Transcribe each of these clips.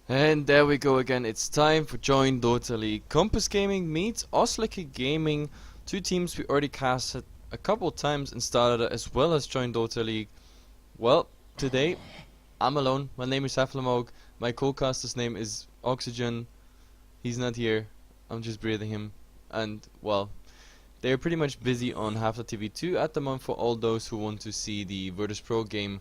And there we go again. It's time for joinDOTA League. Kompas Gaming meets Oslik Gaming. Two teams we already casted a couple times and started as well as joinDOTA League. Well, today I'm alone. My name is Heflatv. My co-caster's name is Oxygen. He's not here. I'm just breathing him. And well, they're pretty much busy on Heflatv 2 at the moment for all those who want to see the Virtus Pro game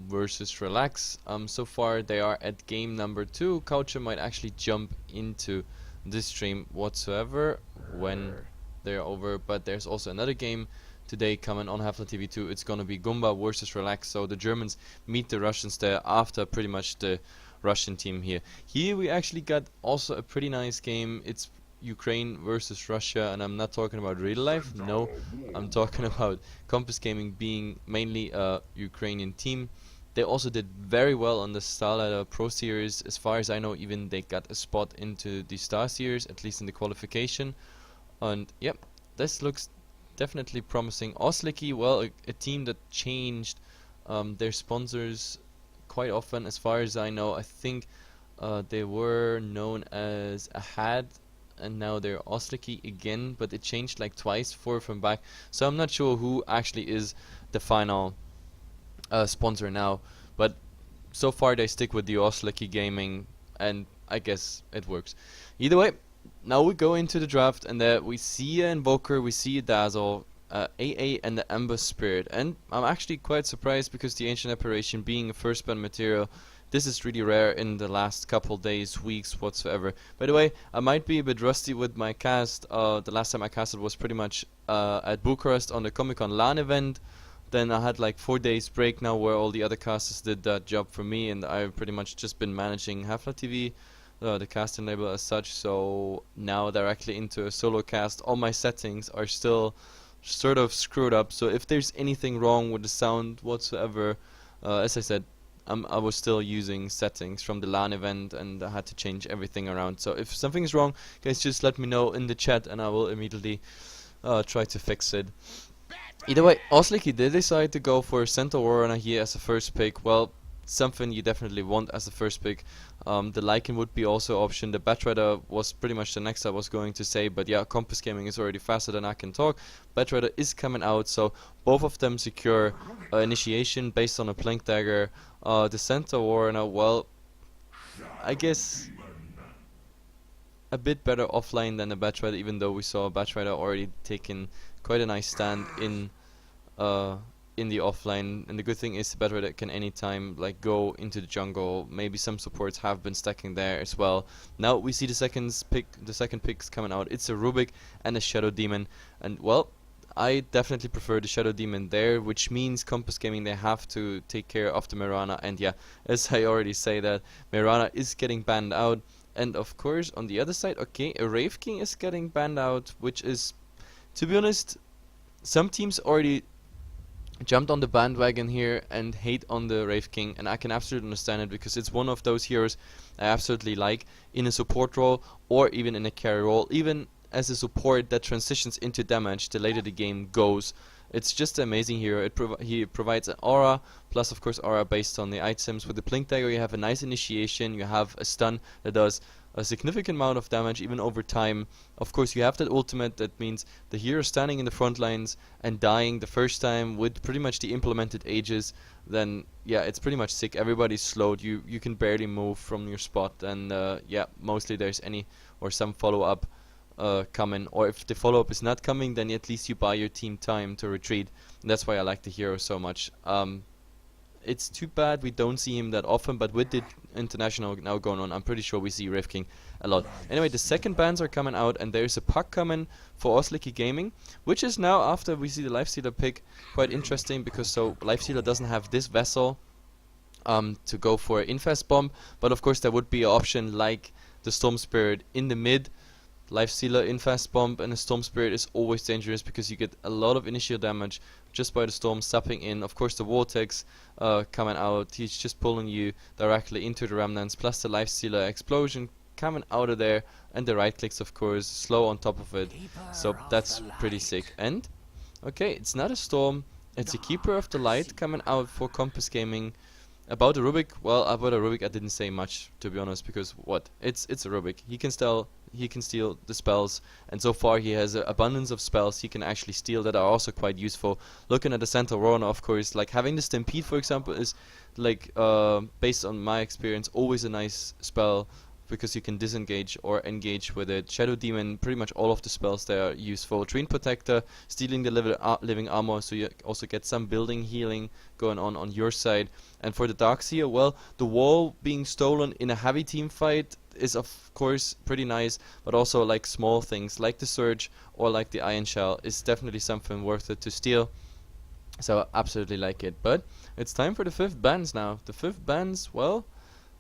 versus Relax. So far they are at game number 2. Coucher might actually jump into this stream whatsoever when they're over, but there's also another game today coming on Heflatv 2. It's gonna be Gumba versus Relax, so the Germans meet the Russians there after pretty much the Russian team here. Here we actually got also a pretty nice game. It's Ukraine versus Russia, and I'm not talking about real life, no, I'm talking about Kompas Gaming being mainly a Ukrainian team. They also did very well on the Starlighter Pro Series. As far as I know, even they got a spot into the Star Series, at least in the qualification. And yep, this looks definitely promising. Oslik, well, a team that changed their sponsors quite often. As far as I know, I think they were known as Ahad, and now they're Oslik again, but it changed like twice forward from back, so I'm not sure who actually is the final sponsor now, but so far they stick with the Oslik Gaming, and I guess it works. Either way, now we go into the draft, and there we see an Invoker, we see a Dazzle, AA and the Ember Spirit, and I'm actually quite surprised because the Ancient Apparition being a first ban material, this is really rare in the last couple days, weeks, whatsoever. By the way, I might be a bit rusty with my cast. The last time I casted was pretty much at Bucharest on the Comic-Con LAN event. Then I had like 4 days break now where all the other casters did that job for me, and I've pretty much just been managing Heflatv, the casting label as such. So now directly into a solo cast, all my settings are still sort of screwed up. So if there's anything wrong with the sound whatsoever, as I said, I was still using settings from the LAN event, and I had to change everything around. So if something is wrong, guys, just let me know in the chat, and I will immediately try to fix it. Either way, Oslik did decide to go for Centaur Warrior here as a first pick. Well, something you definitely want as a first pick. The Lycan would be also an option. The Batrider was pretty much the next I was going to say, but yeah, Kompas Gaming is already faster than I can talk. Batrider is coming out, so both of them secure initiation based on a Plank Dagger. The Centaur Warrior, well, I guess a bit better offline than the Batrider, even though we saw Batrider already taking quite a nice stand in the offline, and the good thing is the Batrider can anytime like go into the jungle. Maybe some supports have been stacking there as well. Now we see the second picks coming out. It's a Rubik and a Shadow Demon, and well, I definitely prefer the Shadow Demon there, which means Kompas Gaming, they have to take care of the Mirana, and yeah, as I already say that, Mirana is getting banned out. And of course on the other side, okay, a Wraith King is getting banned out, which is, to be honest, some teams already jumped on the bandwagon here and hate on the Wraith King, and I can absolutely understand it because it's one of those heroes I absolutely like in a support role or even in a carry role, even as a support that transitions into damage the later the game goes. It's just an amazing hero. He provides an aura, plus of course aura based on the items. With the Blink Dagger you have a nice initiation, you have a stun that does a significant amount of damage even over time. Of course you have that ultimate that means the hero standing in the front lines and dying the first time with pretty much the implemented ages, then yeah, it's pretty much sick. Everybody's slowed, you can barely move from your spot, and yeah, mostly there's any or some follow-up coming, or if the follow-up is not coming, then at least you buy your team time to retreat, and that's why I like the hero so much. It's too bad we don't see him that often, but with the international now going on, I'm pretty sure we see Wraith King a lot. Anyway, the second bans are coming out, and there's a puck coming for Oslik Gaming, which is now, after we see the Lifestealer pick, quite interesting, because so Lifestealer doesn't have this vessel to go for Infest Bomb, but of course there would be an option like the Storm Spirit in the mid. Lifestealer, Infest Bomb, and a Storm Spirit is always dangerous because you get a lot of initial damage just by the Storm sapping in. Of course the Vortex coming out, he's just pulling you directly into the Remnants, plus the Lifestealer Explosion coming out of there, and the right clicks of course, slow on top of it, so that's pretty sick. And okay, it's not a Storm, it's a Keeper of the Light coming out for Kompas Gaming. About the Rubik, well, about the Rubik I didn't say much, to be honest, because what? It's a Rubik. He can steal the spells, and so far he has an abundance of spells he can actually steal that are also quite useful. Looking at the Centaur Runner, of course, like having the Stampede, for example, is like based on my experience, always a nice spell because you can disengage or engage with it. Shadow Demon, pretty much all of the spells there are useful. Drain Protector, stealing the living armor, so you also get some building healing going on your side. And for the Darkseer, well, the wall being stolen in a heavy team fight is of course pretty nice, but also like small things like the Surge or like the Iron Shell is definitely something worth it to steal. So I absolutely like it. But it's time for the 5th bans now. The 5th bans, well,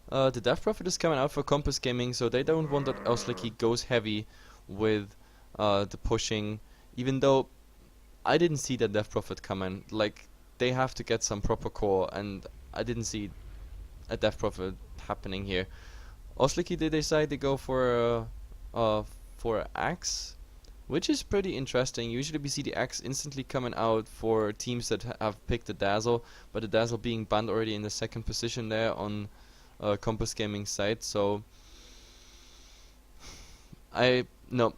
the Death Prophet is coming out for Kompas Gaming, so they don't want that Oslik goes heavy with the pushing, even though I didn't see that Death Prophet coming. Like, they have to get some proper core, and I didn't see a Death Prophet happening here. Oslik, they decide to go for Axe, which is pretty interesting. Usually we see the Axe instantly coming out for teams that have picked the Dazzle, but the Dazzle being banned already in the 2nd position there on Kompas Gaming site, so I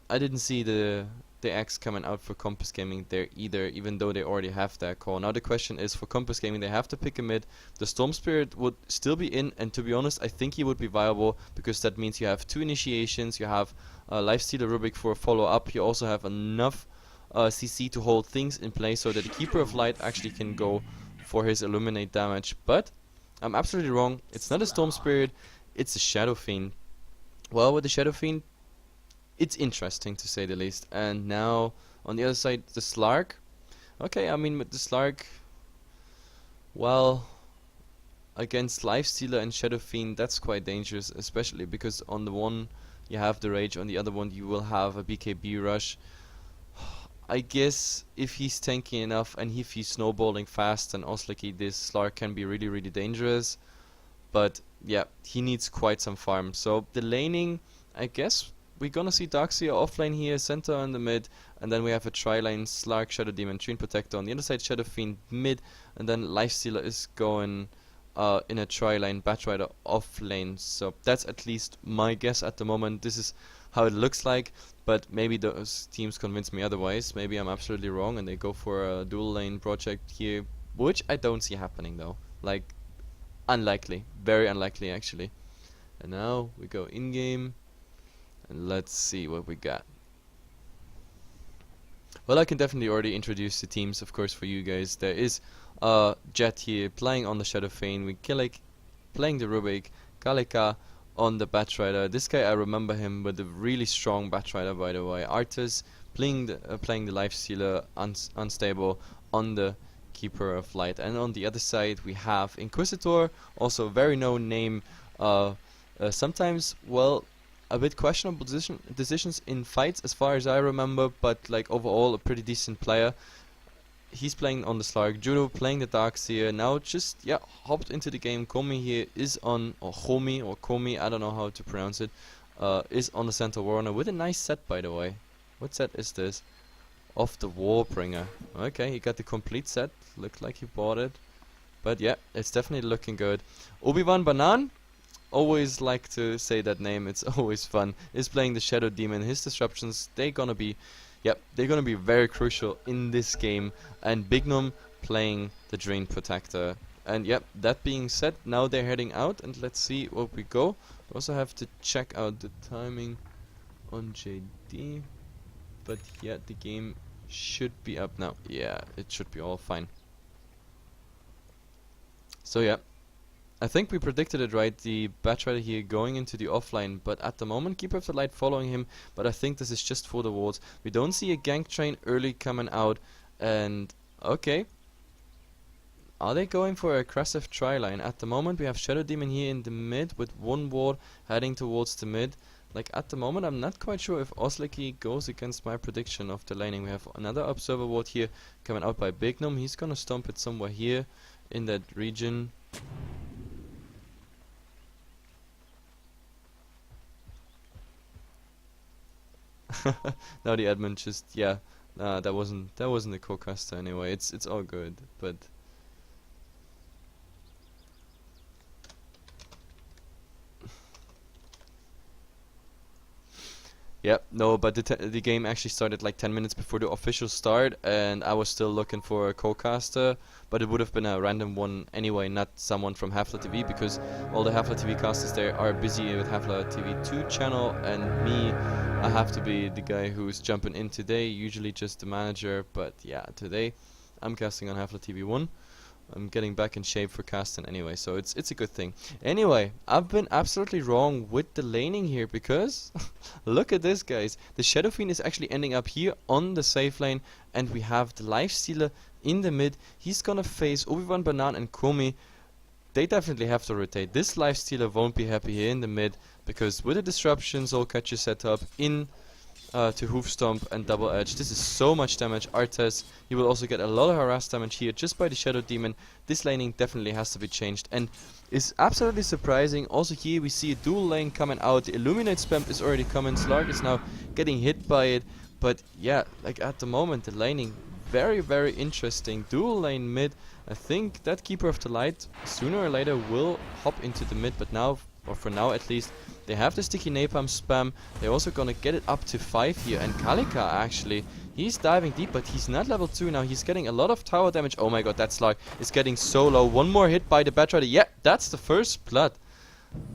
didn't see the Axe coming out for Kompas Gaming there either, even though they already have that core. Now the question is, for Kompas Gaming they have to pick a mid. The Storm Spirit would still be in, and to be honest I think he would be viable, because that means you have 2 initiations, you have Lifestealer Rubik for a follow up, you also have enough CC to hold things in place so that the Keeper of Light actually can go for his Illuminate damage. But I'm absolutely wrong. It's not a Storm Spirit, it's a Shadow Fiend. Well, with the Shadow Fiend, it's interesting to say the least. And now, on the other side, the Slark. Okay, I mean, with the Slark, well, against Lifestealer and Shadow Fiend, that's quite dangerous, especially because on the one you have the Rage, on the other one you will have a BKB Rush. I guess if he's tanky enough and if he's snowballing fast, then Oslik, this Slark can be really, really dangerous. But yeah, he needs quite some farm. So the laning, I guess we're gonna see Darkseer offlane here, center in the mid, and then we have a tri-lane Slark, Shadow Demon, Drain Protector on the other side, Shadow Fiend mid, and then Lifestealer is going in a tri-lane Batrider offlane. So that's at least my guess at the moment. This is how it looks like, but maybe those teams convince me otherwise. Maybe I'm absolutely wrong and they go for a dual lane project here, which I don't see happening though. Like, unlikely, very unlikely actually. And now we go in game and let's see what we got. Well, I can definitely already introduce the teams, of course, for you guys. There is Jet here playing on the Shadow Fiend, with Killik playing the Rubik, Kalika on the Batrider. This guy, I remember him with a really strong Batrider, by the way. Artus playing the Lifestealer unstable on the Keeper of Light. And on the other side we have Inquisitor, also a very known name. Sometimes, well, a bit questionable decisions in fights as far as I remember, but like overall a pretty decent player. He's playing on the Slark, Judo playing the Darkseer, now just, yeah, hopped into the game. Komi here is on, or Komi, I don't know how to pronounce it, is on the Centaur Warner with a nice set, by the way. What set is this? Of the Warbringer. Okay, he got the complete set, looked like he bought it. But yeah, it's definitely looking good. Obi-Wan Banan, always like to say that name, it's always fun, is playing the Shadow Demon. His disruptions, they're gonna be very crucial in this game. And Bignum playing the Drain Protector. And yep, that being said, now they're heading out, and let's see where we go. We also have to check out the timing on JD. But yeah, the game should be up now. Yeah, it should be all fine. So yeah, I think we predicted it right, the Batrider here going into the offline, but at the moment Keeper of the Light following him, but I think this is just for the wards. We don't see a gank train early coming out, and okay. Are they going for a aggressive tri-line? At the moment we have Shadow Demon here in the mid with one ward heading towards the mid. Like, at the moment I'm not quite sure if Oslik goes against my prediction of the laning. We have another Observer ward here coming out by Bignum. He's gonna stomp it somewhere here in that region. Now the admin just, yeah, that wasn't a co-caster anyway. It's all good, but Yep, no, but the game actually started like 10 minutes before the official start, and I was still looking for a co-caster, but it would have been a random one anyway, not someone from Heflatv, because all the Heflatv casters there are busy with Heflatv 2 channel, and me, I have to be the guy who's jumping in today, usually just the manager, but yeah, today I'm casting on Heflatv 1. I'm getting back in shape for casting anyway, so it's a good thing. Anyway, I've been absolutely wrong with the laning here, because look at this, guys. The Shadow Fiend is actually ending up here on the safe lane, and we have the Lifestealer in the mid. He's gonna face Obi-Wan, Banan and Komi. They definitely have to rotate. This Lifestealer won't be happy here in the mid, because with the disruption Soul Catcher setup in to Hoof Stomp and Double Edge, this is so much damage. Artes, he will also get a lot of harass damage here just by the Shadow Demon. This laning definitely has to be changed, and is absolutely surprising. Also here we see a dual lane coming out. The Illuminate spam is already coming. Slark is now getting hit by it, but yeah, like at the moment the laning very, very interesting. Dual lane mid. I think that Keeper of the Light sooner or later will hop into the mid, but now, or for now at least, they have the sticky napalm spam. They're also gonna get it up to 5 here, and Kalika actually, he's diving deep, but he's not level 2 now. He's getting a lot of tower damage. Oh my god, that Slark is getting so low. One more hit by the Batrider. Yeah, that's the first blood.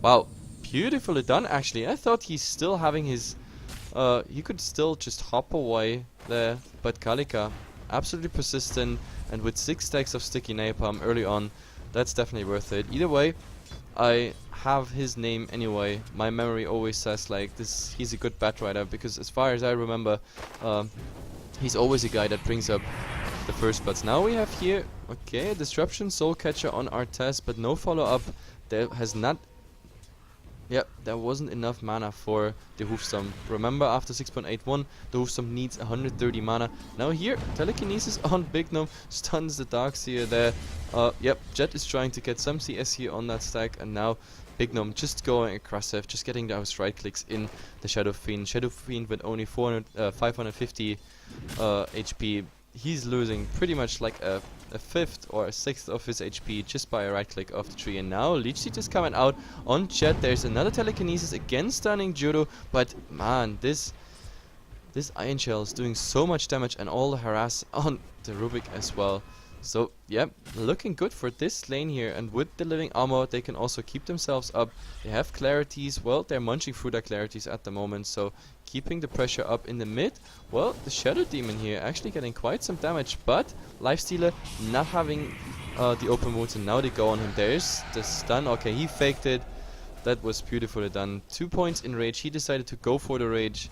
Wow, beautifully done actually. I thought he's still having his he could still just hop away there, but Kalika absolutely persistent, and with 6 stacks of sticky napalm early on, that's definitely worth it. Either way, I have his name anyway. My memory always says like this, he's a good Batrider, because as far as I remember, he's always a guy that brings up the first bloods. Now we have here, okay, Disruption Soul Catcher on Artes, but no follow up. There has not. Yep, there wasn't enough mana for the Hoofstomp. Remember, after 6.81, the Hoofstomp needs 130 mana. Now here, Telekinesis on Big Gnome stuns the Darkseer there. Yep, Jet is trying to get some CS here on that stack, and now Big Gnome just going aggressive, just getting those right clicks in the Shadow Fiend. Shadow Fiend with only 550 HP. He's losing pretty much like a fifth or a sixth of his HP just by a right click of the tree. And now Leech Seed is coming out on Jet. There's another Telekinesis again stunning Judo, but man, this Iron Shell is doing so much damage, and all the harass on the Rubik as well. So yeah, looking good for this lane here, and with the living armor they can also keep themselves up. They have clarities, well, they're munching through their clarities at the moment, so keeping the pressure up in the mid. Well, the Shadow Demon here actually getting quite some damage, but Lifestealer not having the open wounds, and now they go on him. There's the stun. Okay, he faked it. That was beautifully done. 2 points in rage. He decided to go for the rage,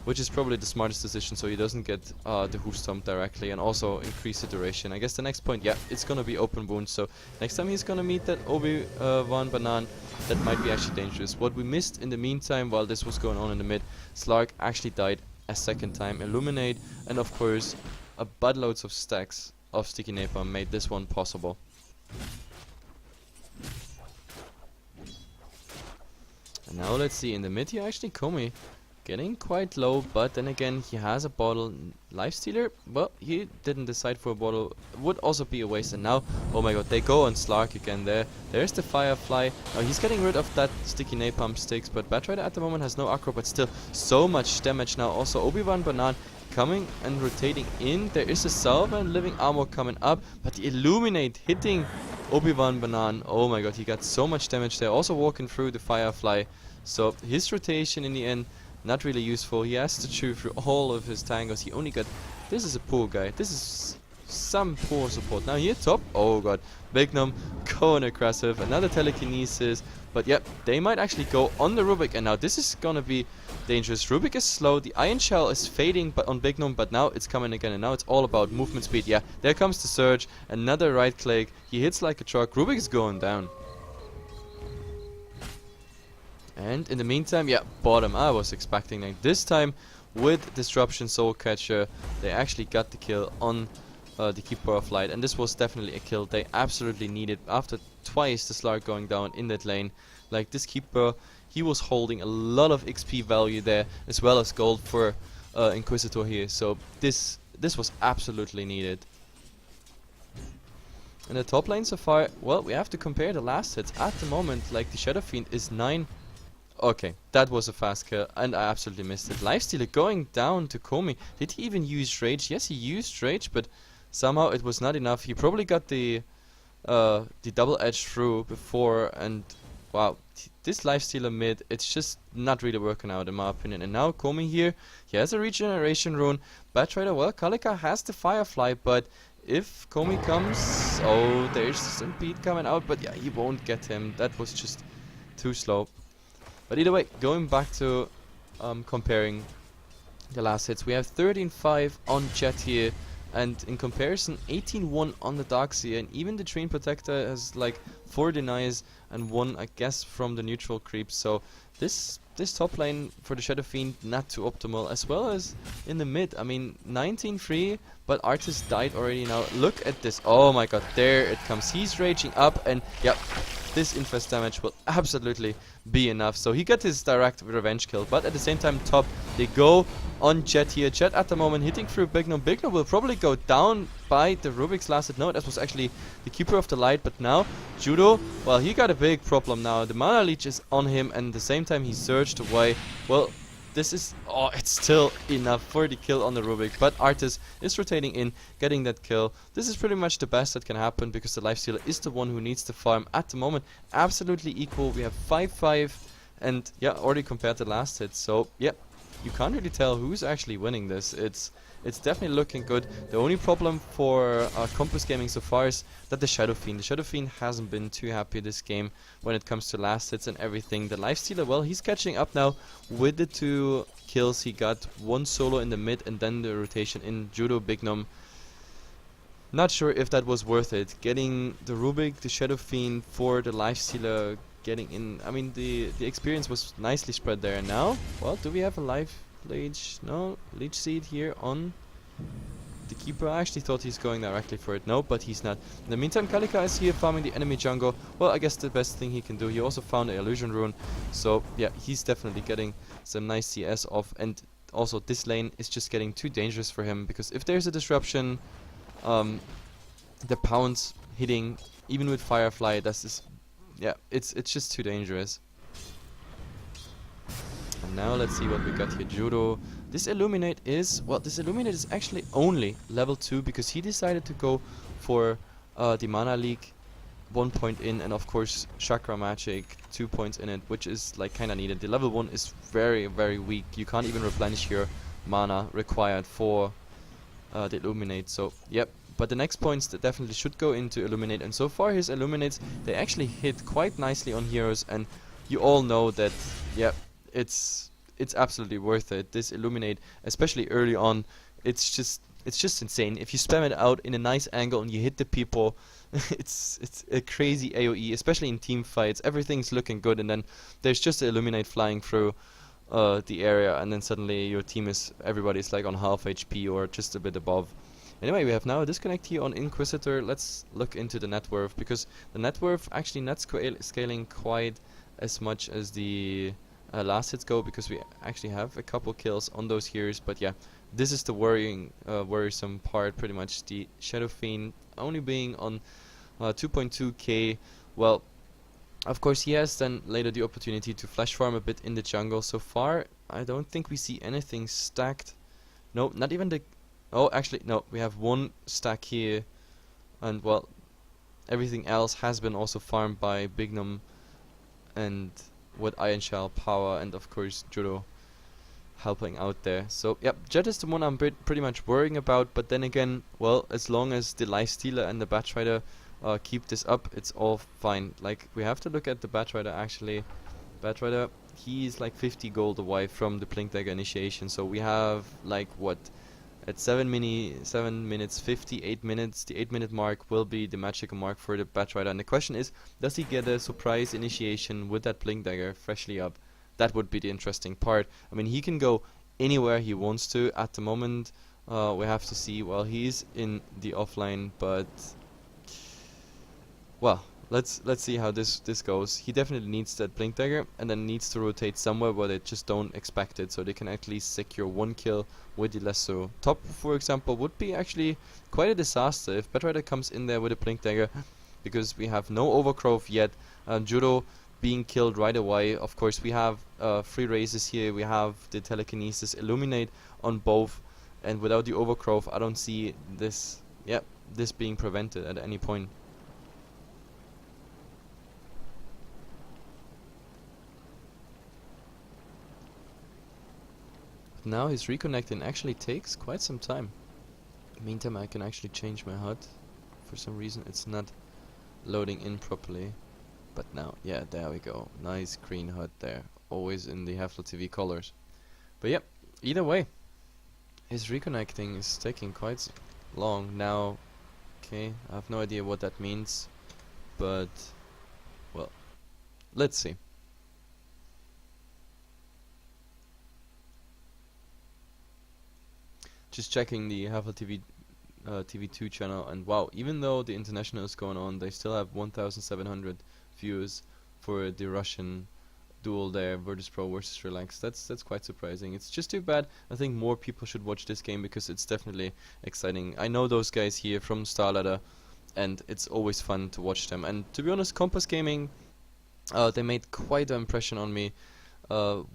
which is probably the smartest decision, so he doesn't get the Hoof Stomp directly, and also increase the duration. I guess the next point, yeah, it's gonna be open wounds, so next time he's gonna meet that Obi-Wan Banan, that might be actually dangerous. What we missed in the meantime, while this was going on in the mid, Slark actually died a second time. Illuminate, and of course, a buttloads of stacks of Sticky Napalm made this one possible. And now let's see, in the mid here, actually Komi getting quite low, but then again he has a bottle. Lifestealer, well, he didn't decide for a bottle, would also be a waste. And now, oh my god, they go on Slark again there. There's the Firefly. Now he's getting rid of that sticky napalm sticks, but Batrider at the moment has no aggro, but still so much damage now. Also Obi-Wan Banan coming and rotating in. There is a Salva and living armor coming up, but the Illuminate hitting Obi-Wan Banan. Oh my god, he got so much damage there. Also walking through the Firefly, so his rotation in the end not really useful. He has to chew through all of his tangos. He only got... This is a poor guy. This is some poor support. Now here top. Oh god. Big Gnome going aggressive. Another Telekinesis. But yep, they might actually go on the Rubik. And now this is gonna be dangerous. Rubik is slow. The Iron Shell is fading but on Big Gnome. But now it's coming again. And now it's all about movement speed. Yeah, there comes the Surge. Another right click. He hits like a truck. Rubik is going down. And in the meantime, yeah, bottom. I was expecting like this time with Disruption Soul Catcher, they actually got the kill on the Keeper of Light, and this was definitely a kill they absolutely needed after twice the Slark going down in that lane. Like this Keeper, he was holding a lot of XP value there, as well as gold for Inquisitor here. So this was absolutely needed. In the top lane so far, well, we have to compare the last hits. At the moment, like the Shadow Fiend is 9 Okay, that was a fast kill, and I absolutely missed it. Lifestealer going down to Komi. Did he even use Rage? Yes, he used Rage, but somehow it was not enough. He probably got the double edge through before, and wow, this lifestealer mid, it's just not really working out in my opinion. And now Komi here, he has a regeneration rune. Batrider, well, Kalika has the Firefly, but if Komi comes, oh, there's Stampede coming out, but yeah, he won't get him. That was just too slow. But either way, going back to comparing the last hits, we have 13-5 on Jet here, and in comparison 18-1 on the Darkseer, and even the Train Protector has like 4 denies and 1 I guess from the neutral creep. So this top lane for the Shadow Fiend not too optimal, as well as in the mid. I mean 19-3, but Artist died already now. Look at this, oh my god, there it comes. He's raging up, and yep, this infest damage will absolutely be enough. So he got his direct revenge kill, but at the same time top, they go on Jet here. Jet at the moment hitting through Bignum. Bignum will probably go down by the Rubik's lasted. No, that was actually the Keeper of the Light, but now Judo, well, he got a big problem now. The Mana Leech is on him, and at the same time he surged away. Well, this is, oh, it's still enough for the kill on the Rubik, but Artis is rotating in, getting that kill. This is pretty much the best that can happen, because the Lifestealer is the one who needs to farm at the moment. Absolutely equal. We have 5-5, and yeah, already compared to last hit. So yeah, you can't really tell who's actually winning this. It's definitely looking good. The only problem for Kompas Gaming so far is that the Shadow Fiend hasn't been too happy this game when it comes to last hits and everything. The Lifestealer, well, he's catching up now with the 2 kills. He got 1 solo in the mid and then the rotation in Judo Bignum. Not sure if that was worth it. Getting the Rubik, the Shadow Fiend for the Lifestealer getting in. I mean, the experience was nicely spread there. And now, well, do we have a life leech? No, leech seed here on the Keeper. I actually thought he's going directly for it. No, but he's not. In the meantime, Kalika is here farming the enemy jungle. Well, I guess the best thing he can do. He also found an illusion rune. So yeah, he's definitely getting some nice CS off. And also this lane is just getting too dangerous for him, because if there's a disruption, the pounds hitting, even with Firefly, that's just, yeah, it's just too dangerous. And now let's see what we got here. Judo. This Illuminate is, well, this Illuminate is actually only level 2, because he decided to go for the Mana Leak 1 point in, and of course Chakra Magic 2 points in it, which is like kinda needed. The level 1 is very, very weak. You can't even replenish your mana required for the Illuminate. So yep, but the next points that definitely should go into Illuminate, and so far his Illuminates, they actually hit quite nicely on heroes, and you all know that, yep, it's absolutely worth it. This Illuminate, especially early on, it's just insane. If you spam it out in a nice angle and you hit the people, it's a crazy AoE, especially in team fights. Everything's looking good, and then there's just an Illuminate flying through the area, and then suddenly your team is, everybody's like on half HP or just a bit above. Anyway, we have now a disconnect here on Inquisitor. Let's look into the net worth, because the net worth actually not scaling quite as much as the last hits go, because we actually have a couple kills on those heroes. But yeah, this is the worrisome part, pretty much. The Shadow Fiend only being on 2.2k. Well, of course he has then later the opportunity to flash farm a bit in the jungle. So far I don't think we see anything stacked. No, not even the, oh actually no, we have 1 stack here, and well, everything else has been also farmed by Bignum and with Iron Shell power, and of course Judo helping out there. So yep, Jet is the one I'm pretty much worrying about, but then again, well, as long as the Lifestealer and the Batrider keep this up, it's all fine. Like, we have to look at the Batrider actually. Batrider, he's like 50 gold away from the Blink Dagger initiation, so we have like what, at 7 minutes 50, 8 minutes, the 8-minute mark will be the magical mark for the Batrider, and the question is, does he get a surprise initiation with that Blink Dagger freshly up? That would be the interesting part. I mean, he can go anywhere he wants to at the moment. We have to see. Well, he's in the offline, but well, let's see how this goes. He definitely needs that Blink Dagger, and then needs to rotate somewhere where they just don't expect it, so they can at least secure 1 kill with the Lasso. Top, for example, would be actually quite a disaster if Batrider comes in there with a Blink Dagger, because we have no Overgrowth yet. Judo being killed right away. Of course, we have free races here. We have the telekinesis illuminate on both, and without the overgrowth, I don't see this. Yep, this being prevented at any point. But now his reconnecting actually takes quite some time. Meantime, I can actually change my HUD. For some reason, it's not loading in properly. But now, yeah, there we go. Nice green HUD there. Always in the Heflatv colors. But yep, either way, his reconnecting is taking quite long now. Okay, I have no idea what that means. But, well, let's see. Just checking the Heflatv TV2 channel, and wow, even though the international is going on, they still have 1,700 viewers for the Russian duel there, Virtus Pro versus Relax. That's quite surprising. It's just too bad. I think more people should watch this game because it's definitely exciting. I know those guys here from StarLadder, and it's always fun to watch them. And to be honest, Kompas Gaming, they made quite an impression on me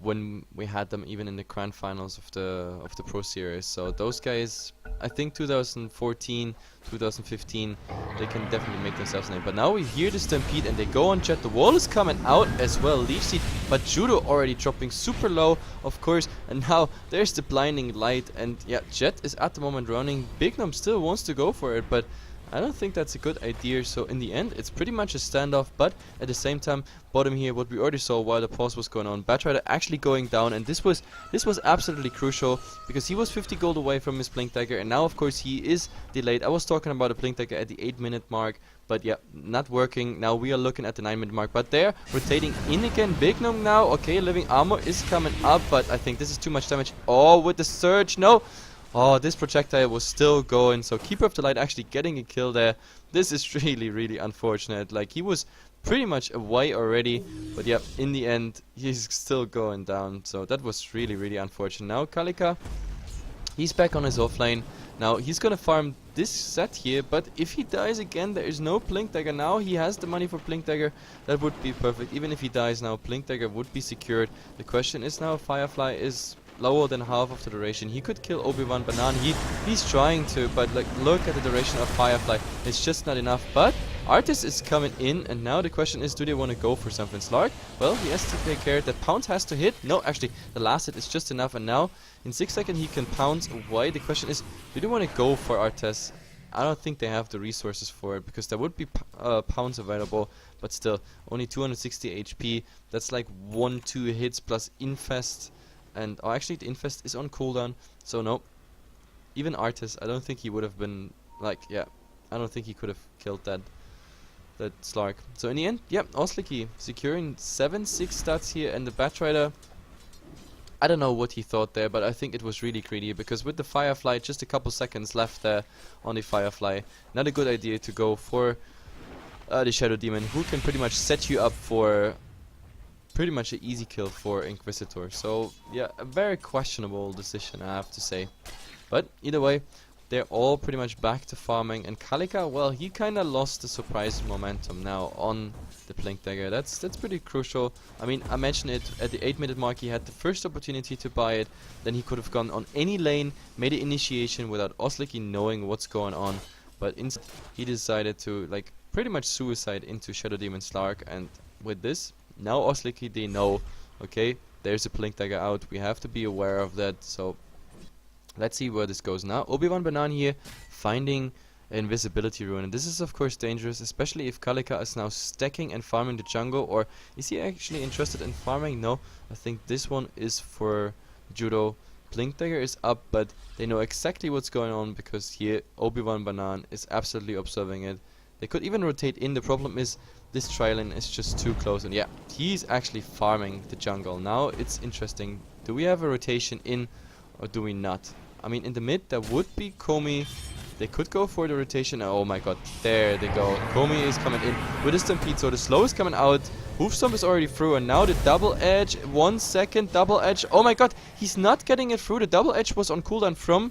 when we had them even in the grand finals of the Pro Series. So those guys, I think 2014, 2015, they can definitely make themselves a name. But now we hear the stampede and they go on Jet. The wall is coming out as well. Leaf Seed, but Judo already dropping super low, of course. And now there's the blinding light. And yeah, Jet is at the moment running. Big Nom still wants to go for it, but I don't think that's a good idea. So in the end, it's pretty much a standoff, but at the same time, bottom here, what we already saw while the pause was going on, Batrider actually going down, and this was absolutely crucial because he was 50 gold away from his Blink Dagger, and now of course he is delayed. I was talking about a Blink Dagger at the 8-minute mark, but yeah, not working. Now we are looking at the 9-minute mark, but they're rotating in again. Big Nom now, okay, living armor is coming up, but I think this is too much damage. Oh, with the surge, no. Oh, this projectile was still going, so Keeper of the Light actually getting a kill there. This is really, really unfortunate. Like, he was pretty much away already, but yeah, in the end, he's still going down. So that was really, really unfortunate. Now, Kalika, he's back on his offlane. Now, he's gonna farm this set here, but if he dies again, there is no Blink Dagger. Now, he has the money for Blink Dagger. That would be perfect. Even if he dies now, Blink Dagger would be secured. The question is now, Firefly is lower than half of the duration. He could kill Obi-Wan Banan. He's trying to, but like, look at the duration of Firefly. It's just not enough. But Artis is coming in, and now the question is, do they want to go for something? Slark? Well, he has to take care. That pounce has to hit. No, actually, the last hit is just enough. And now, in 6 seconds, he can pounce away. The question is, do they want to go for Artis? I don't think they have the resources for it, because there would be pounds available, but still, only 260 HP. That's like 1-2 hits plus Infest. And oh, actually the Infest is on cooldown, so no. Even Artis, I don't think he would have been like, yeah, I don't think he could have killed that Slark. So in the end, yeah, Oslik securing 7-6 stats here, and the Batrider, I don't know what he thought there, but I think it was really greedy, because with the Firefly, just a couple seconds left there on the Firefly, not a good idea to go for the Shadow Demon, who can pretty much set you up for pretty much an easy kill for Inquisitor. So yeah, a very questionable decision, I have to say. But either way, they're all pretty much back to farming, and Kalika, well, he kinda lost the surprise momentum now on the Blink Dagger. That's pretty crucial. I mean, I mentioned it at the 8-minute mark, he had the first opportunity to buy it, then he could have gone on any lane, made the initiation without Oslik knowing what's going on, but instead he decided to like pretty much suicide into Shadow Demon Slark, and with this, now Oslik, they know, okay, there's a Blink Dagger out, we have to be aware of that. So let's see where this goes now. Obi-Wan Banan here finding invisibility rune, and this is of course dangerous, especially if Kalika is now stacking and farming the jungle. Or is he actually interested in farming? No, I think this one is for Judo. Blink Dagger is up, but they know exactly what's going on, because here Obi-Wan Banan is absolutely observing it. They could even rotate in. The problem is this tri-lane is just too close, and yeah, he's actually farming the jungle. Now it's interesting, do we have a rotation in or do we not? I mean, in the mid there would be Komi. They could go for the rotation. Oh my god, there they go. Komi is coming in with a stampede, so the slow is coming out. Hoofstomp is already through, and now the double edge, 1 second double edge. Oh my god, he's not getting it through. The double edge was on cooldown from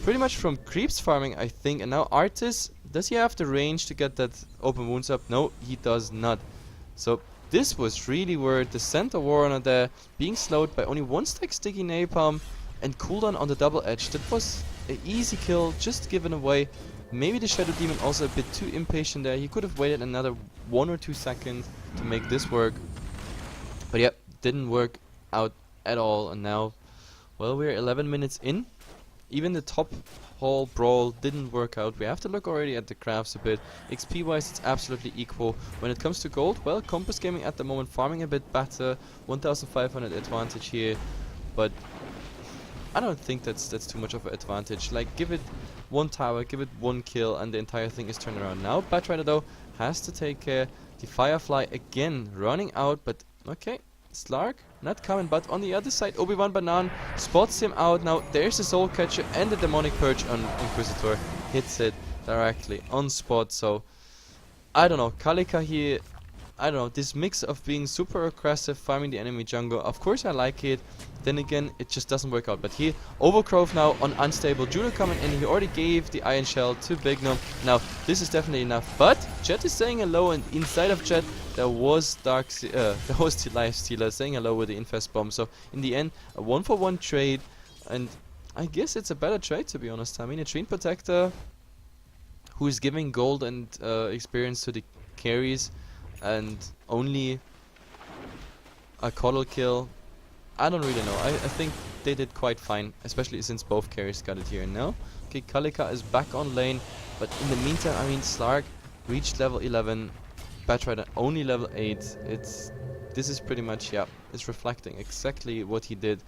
pretty much from creeps farming, I think. And now Artis, does he have the range to get that open wounds up? No, he does not. So this was really weird. The center Warrunner there being slowed by only 1 stack sticky napalm and cooldown on the double edge. That was an easy kill, just given away. Maybe the Shadow Demon also a bit too impatient there. He could have waited another 1 or 2 seconds to make this work. But yeah, didn't work out at all. And now, well, we're 11 minutes in. Even the top hall brawl didn't work out. We have to look already at the graphs a bit. XP wise, it's absolutely equal. When it comes to gold, well, Kompas Gaming at the moment farming a bit better. 1500 advantage here. But I don't think that's too much of an advantage. Like, give it 1 tower, give it 1 kill, and the entire thing is turned around. Now, Batrider though has to take care. The Firefly again running out, but okay. Slark not coming, but on the other side, Obi-Wan Banan spots him out. Now, there's the Soul Catcher and the Demonic Purge on Inquisitor. Hits it directly on spot. So, I don't know. Kalika here, I don't know. This mix of being super aggressive, farming the enemy jungle. Of course, I like it. Then again, it just doesn't work out. But here, Overgrowth now on unstable. Judo coming in. He already gave the Iron Shell to Big Gnome. Now, this is definitely enough. But Jet is saying hello, and inside of Jet, there was there was the Life Stealer saying hello with the Infest Bomb. So, in the end, a 1-for-1 trade. And I guess it's a better trade, to be honest. I mean, a Treant Protector who is giving gold and experience to the carries, and only a Coddle kill. I don't really know. I think they did quite fine, especially since both carries got it here. Now, okay, Kalika is back on lane, but in the meantime, I mean, Slark reached level 11, Batrider only level 8. This is pretty much, yeah, it's reflecting exactly what he did,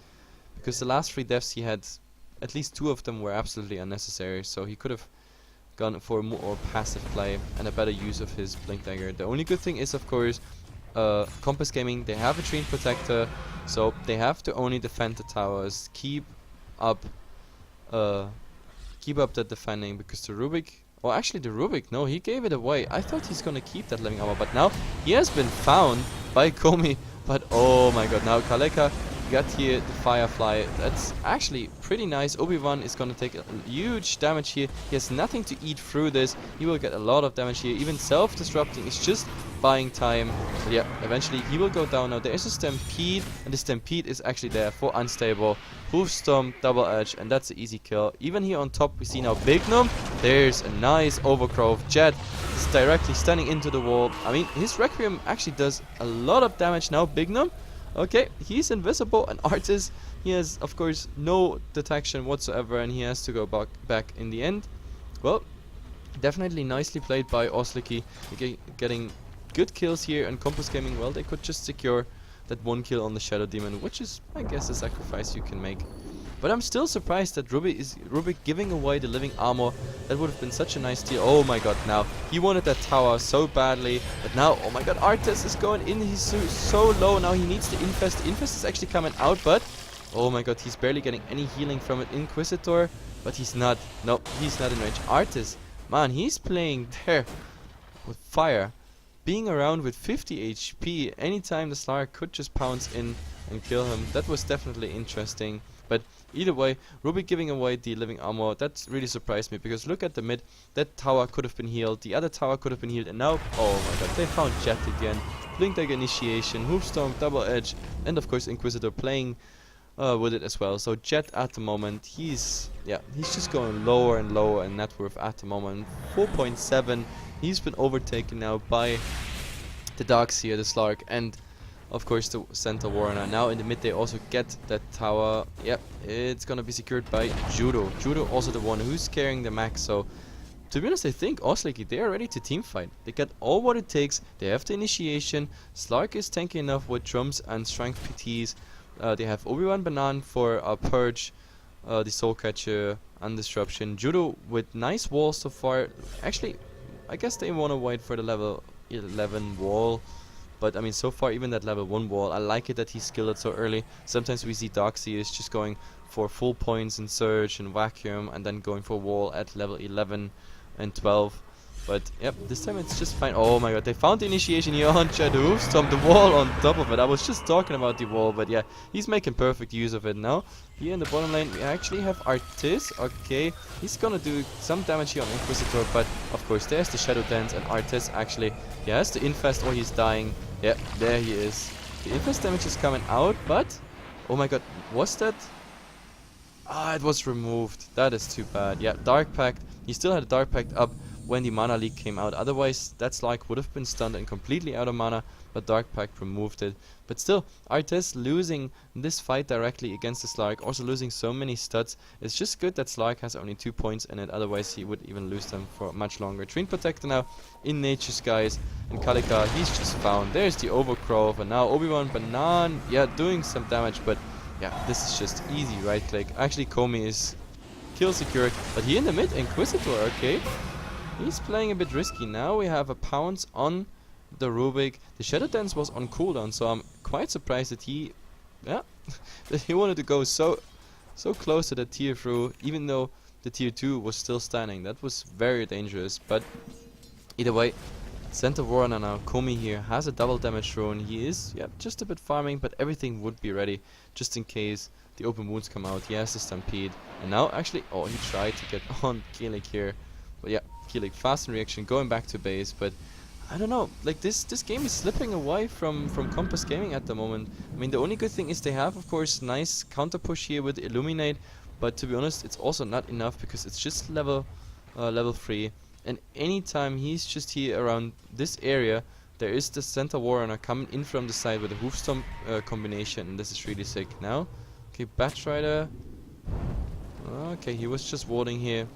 because the last 3 deaths he had, at least 2 of them were absolutely unnecessary, so he could have gone for a more passive play and a better use of his Blink Dagger. The only good thing is, of course, Kompas Gaming, they have a Treant Protector, so they have to only defend the towers, keep up the defending, because the Rubik, or actually the Rubik, no, he gave it away. I thought he's gonna keep that living armor, but now he has been found by Komi. But oh my god, now Kaleka got here the Firefly. That's actually pretty nice. Obi-Wan is gonna take a huge damage here. He has nothing to eat through this. He will get a lot of damage here. Even self-disrupting is just buying time. So yeah, eventually he will go down. Now there is a Stampede, and the Stampede is actually there for unstable. Hoof Stomp, double edge, and that's an easy kill. Even here on top we see now Big Gnome. There's a nice Overgrowth. Jet is directly standing into the wall. I mean, his Requiem actually does a lot of damage now. Big Gnome, okay, he's invisible, and Artis, he has of course no detection whatsoever, and he has to go back in the end. Well, definitely nicely played by Oslik, getting good kills here, and Kompas Gaming, well, they could just secure that 1 kill on the Shadow Demon, which is, I guess, a sacrifice you can make. But I'm still surprised that Rubik giving away the living armor. That would have been such a nice deal. Oh my god, now he wanted that tower so badly, but now, oh my god, Artis is going in. He's so low. Now he needs the Infest. The Infest is actually coming out, but oh my god, he's barely getting any healing from it. Inquisitor, but he's not. No, he's not in range. Artis, man, he's playing there with fire, being around with 50 HP. Anytime the Slark could just pounce in and kill him. That was definitely interesting. But either way, Rubik giving away the living armor, that really surprised me, because look at the mid, that tower could have been healed, the other tower could have been healed, and now, oh my god, they found Jet again. Blink Dagger initiation, Hoofstorm, double edge, and of course Inquisitor playing with it as well. So Jet at the moment, he's just going lower and lower in net worth at the moment. 4.7, he's been overtaken now by the Darkseer, the Slark, and of course the center Warrunner. Now in the mid they also get that tower. Yep, it's gonna be secured by Judo. Judo also the one who's carrying the max. So to be honest, I think Oslik, they are ready to team fight. They got all what it takes. They have the initiation. Slark is tanky enough with drums and strength PTs. They have Obi-Wan Banan for a purge, the Soul Catcher and disruption. Judo with nice walls so far. Actually, I guess they wanna wait for the level 11 wall. But I mean, so far, even that level 1 wall, I like it that he skilled it so early. Sometimes we see Darkseers just going for full points in Surge and Vacuum, and then going for wall at level 11 and 12. But yep, this time it's just fine. Oh my god, they found the initiation here on joinDOTA, the wall on top of it. I was just talking about the wall, but yeah, he's making perfect use of it now. Here in the bottom lane, we actually have Artis. Okay, he's gonna do some damage here on Inquisitor, but of course there's the Shadow Dance, and Artis actually, he has the Infest or he's dying. Yeah, there he is. The Infest damage is coming out, but oh my god, was that? Ah, it was removed. That is too bad. Yeah, Dark Pact. He still had a Dark Pact up when the mana leak came out. Otherwise, that Slark would have been stunned and completely out of mana, but Dark Pact removed it. But still, Artis losing this fight directly against the Slark, also losing so many studs. It's just good that Slark has only 2 points in it, otherwise he would even lose them for much longer. Treant Protector now in Nature Skies, and Kalika, he's just found. There's the Overgrowth, and now Obi-Wan Banan, yeah, doing some damage, but yeah, this is just easy right click. Actually, Komi is kill secured, but here in the mid, Inquisitor, okay. He's playing a bit risky. Now we have a pounce on the Rubik. The Shadow Dance was on cooldown, so I'm quite surprised that he, yeah, that he wanted to go so close to the tier through, even though the tier 2 was still standing. That was very dangerous, but either way, Center Warrior now, Komi here, has a double damage rune. He is, yeah, just a bit farming, but everything would be ready, just in case the open wounds come out. He has the Stampede, and now actually, oh, he tried to get on Kilik here, but yeah, Kilik fast in reaction, going back to base, but I don't know, like this game is slipping away from Kompas Gaming at the moment. I mean, the only good thing is they have, of course, nice counter push here with Illuminate, but to be honest, it's also not enough because it's just level 3, and anytime he's just here around this area, there is the Center Warrior coming in from the side with a Hoofstomp combination, and this is really sick. Now, okay, Batrider, okay, he was just warding here.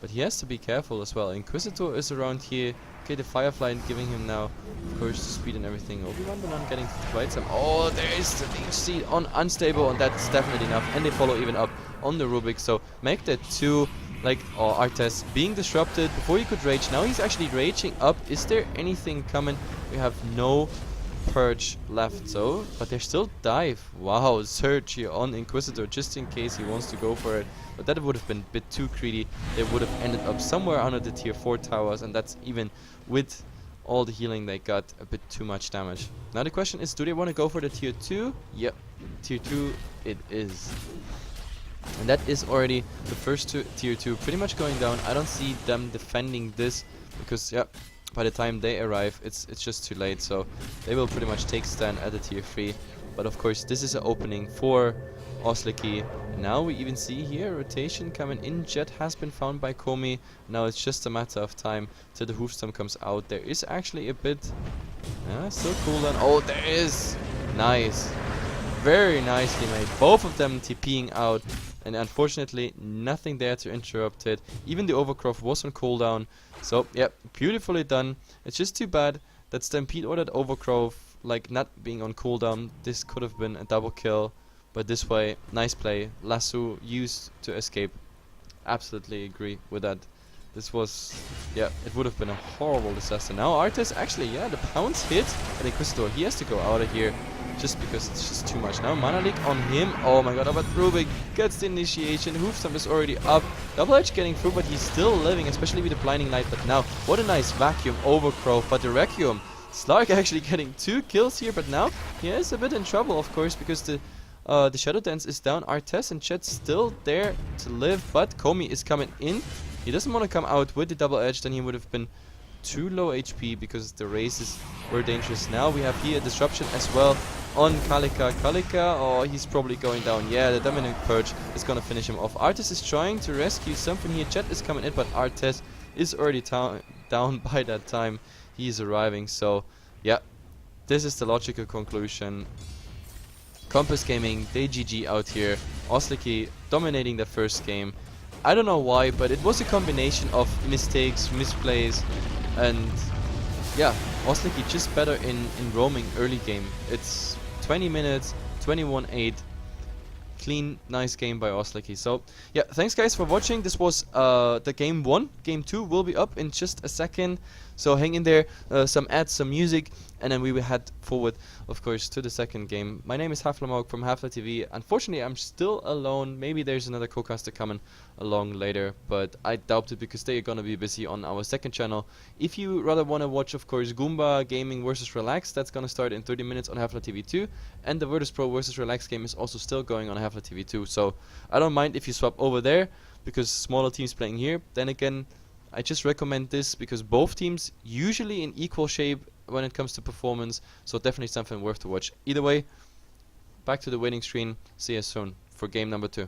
But he has to be careful as well. Inquisitor is around here. Okay, the Firefly giving him now, of course, the speed and everything. Obi-Wan Banan getting quite some. Oh, there is the Leech Seed on Unstable, and that's definitely enough. And they follow even up on the Rubik. So make that 2, like, or Artes being disrupted before he could rage. Now he's actually raging up. Is there anything coming? We have no Purge left, so, but there's still Dive. Wow, Surge here on Inquisitor just in case he wants to go for it. But that would have been a bit too greedy. They would have ended up somewhere under the tier 4 towers, and that's even with all the healing they got a bit too much damage. Now the question is, do they want to go for the tier 2? Yep, tier 2 it is. And that is already the first tier 2 pretty much going down. I don't see them defending this because, yeah, by the time they arrive, it's just too late. So they will pretty much take stand at the tier 3. But of course, this is an opening for Oslik. Now we even see here rotation coming in. Jet has been found by Komi. Now it's just a matter of time till the Hoofstorm comes out. There is actually a bit, still cooldown. Oh, there is. Nice. Very nicely made. Both of them TPing out. And unfortunately, nothing there to interrupt it. Even the Overgrowth was on cooldown. So, yeah, beautifully done. It's just too bad that Stampede or that Overgrowth, like, not being on cooldown. This could have been a double kill. But this way, nice play. Lasso used to escape. Absolutely agree with that. This was, yeah, it would have been a horrible disaster. Now Artis actually, yeah, the pounce hit. But Inquisitor, he has to go out of here. Just because it's just too much. Now Mana Leak on him. Oh my god, but Rubik gets the initiation. Hoofstomp is already up. Double Edge getting through, but he's still living, especially with the Blinding Light. But now, what a nice vacuum Overgrowth. But the Requiem, Slark actually getting 2 kills here. But now, he is a bit in trouble, of course, because the Shadow Dance is down. Artes and Chet still there to live, but Komi is coming in. He doesn't want to come out with the Double Edge, then he would have been too low HP because the races were dangerous. Now we have here a disruption as well on Kalika. Kalika, oh, he's probably going down. Yeah, the Dominant Purge is gonna finish him off. Artes is trying to rescue something here. Jet is coming in, but Artes is already down by that time he is arriving. So, yeah, this is the logical conclusion. Kompas Gaming, they GG out here. Oslik dominating the first game. I don't know why, but it was a combination of mistakes, misplays, and yeah, Oslik just better in roaming early game. It's 20 minutes, 21-8. Clean, nice game by Oslik. So yeah, thanks guys for watching. This was the game 1. Game 2 will be up in just a second. So hang in there, some ads, some music, and then we will head forward, of course, to the second game. My name is Heflatv from Heflatv. Unfortunately, I'm still alone. Maybe there's another co-caster coming along later, but I doubt it because they're gonna be busy on our second channel. If you rather wanna watch, of course, Goomba Gaming versus Relax, that's gonna start in 30 minutes on Heflatv TV 2, and the Virtus Pro versus Relax game is also still going on Heflatv TV 2. So I don't mind if you swap over there because smaller teams playing here. Then again, I just recommend this because both teams usually in equal shape when it comes to performance, so definitely something worth to watch. Either way, back to the waiting screen. See you soon for game number 2.